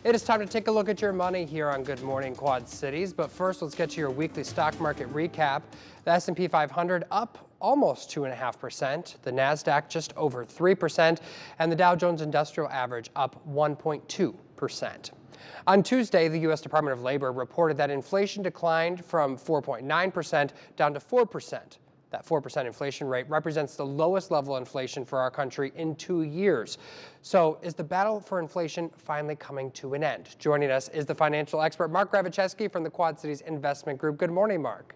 It is time to take a look at your money here on Good Morning Quad Cities. But first, let's get to your weekly stock market recap. The S&P 500 up almost 2.5%, the NASDAQ just over 3%, and the Dow Jones Industrial Average up 1.2%. On Tuesday, the U.S. Department of Labor reported that inflation declined from 4.9% down to 4%. That 4% inflation rate represents the lowest level of inflation for our country in 2 years. So is the battle for inflation finally coming to an end? Joining us is the financial expert, Mark Grywacheski from the Quad Cities Investment Group. Good morning, Mark.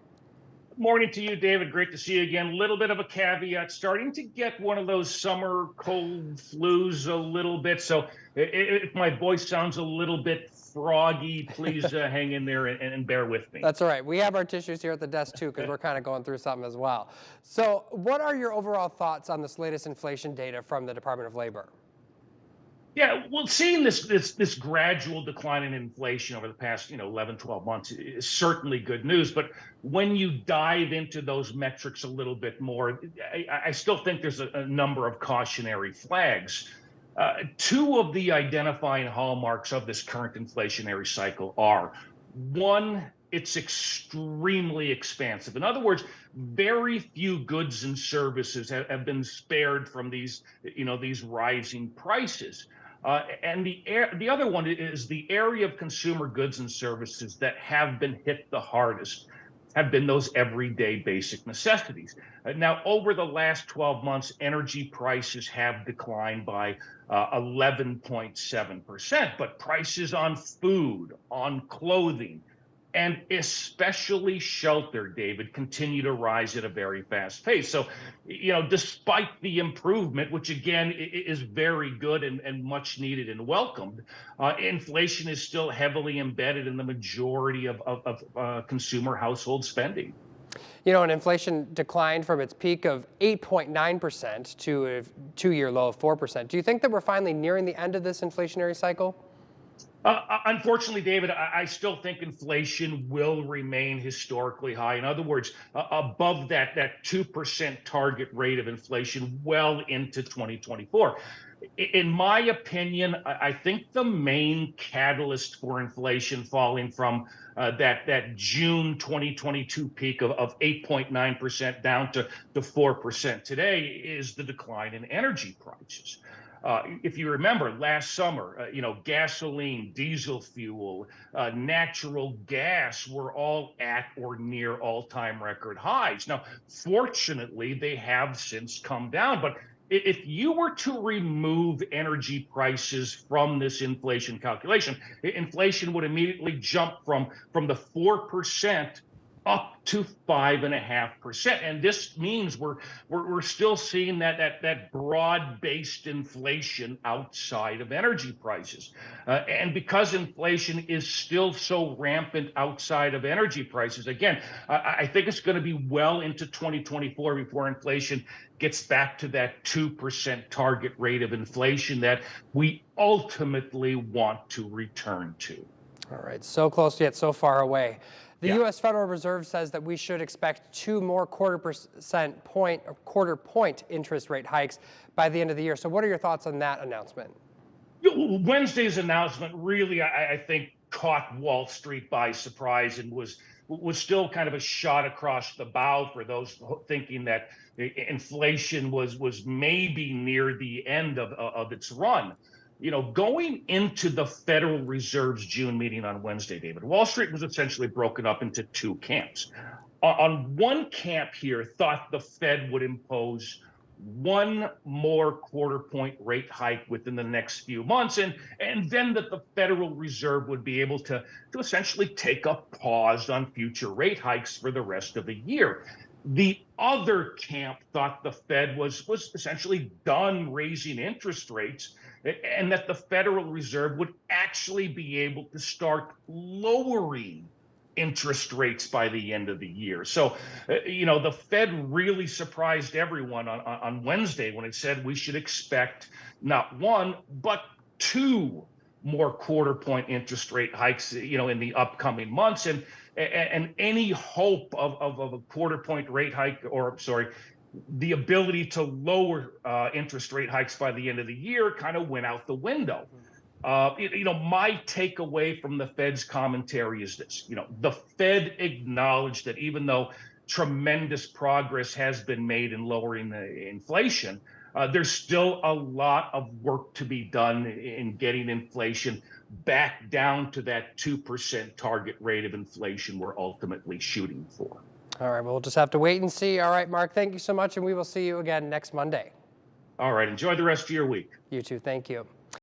Morning to you, David. Great to see you again. Little bit of a caveat, starting to get one of those summer cold flus a little bit. So if my voice sounds a little bit froggy, please hang in there and bear with me. That's all right. We have our tissues here at the desk too, because we're kind of going through something as well. So what are your overall thoughts on this latest inflation data from the Department of Labor? Yeah, well, seeing this gradual decline in inflation over the past 11, 12 months is certainly good news. But when you dive into those metrics a little bit more, I still think there's a number of cautionary flags. Two of the identifying hallmarks of this current inflationary cycle are: one, it's extremely expansive. In other words, very few goods and services have been spared from these rising prices. And the other one is the area of consumer goods and services that have been hit the hardest have been those everyday basic necessities. Now, over the last 12 months, energy prices have declined by 11.7%, but prices on food, on clothing, and especially shelter, David, continue to rise at a very fast pace. So, despite the improvement, which again is very good and much needed and welcomed, inflation is still heavily embedded in the majority of consumer household spending. And inflation declined from its peak of 8.9% to a 2-year low of 4%. Do you think that we're finally nearing the end of this inflationary cycle? Unfortunately, David, I still think inflation will remain historically high. In other words, above that 2% target rate of inflation well into 2024. In my opinion, I think the main catalyst for inflation falling from that June 2022 peak of 8.9% down to 4% today is the decline in energy prices. If you remember last summer, gasoline, diesel fuel, natural gas were all at or near all-time record highs. Now, fortunately, they have since come down. But if you were to remove energy prices from this inflation calculation, inflation would immediately jump from the 4% up to 5.5%, and this means we're still seeing that broad-based inflation outside of energy prices, and because inflation is still so rampant outside of energy prices, again, I think it's going to be well into 2024 before inflation gets back to that 2% target rate of inflation that we ultimately want to return to. All right, so close yet so far away. The Yeah. U.S. Federal Reserve says that we should expect 2 more quarter point interest rate hikes by the end of the year. So what are your thoughts on that announcement? Wednesday's announcement really, I think, caught Wall Street by surprise and was still kind of a shot across the bow for those thinking that inflation was maybe near the end of its run. Going into the Federal Reserve's June meeting on Wednesday, David, Wall Street was essentially broken up into two camps. On one camp here thought the Fed would impose one more quarter point rate hike within the next few months, and then that the Federal Reserve would be able to essentially take a pause on future rate hikes for the rest of the year. The other camp thought the Fed was essentially done raising interest rates, and that the Federal Reserve would actually be able to start lowering interest rates by the end of the year. So, the Fed really surprised everyone on Wednesday when it said we should expect not one, but 2 more quarter point interest rate hikes, in the upcoming months. And any hope of a quarter point rate hike, or sorry, the ability to lower interest rate hikes by the end of the year kind of went out the window. My takeaway from the Fed's commentary is this. The Fed acknowledged that even though tremendous progress has been made in lowering the inflation, there's still a lot of work to be done in getting inflation back down to that 2% target rate of inflation we're ultimately shooting for. All right, we'll just have to wait and see. All right, Mark, thank you so much, and we will see you again next Monday. All right, enjoy the rest of your week. You too, thank you.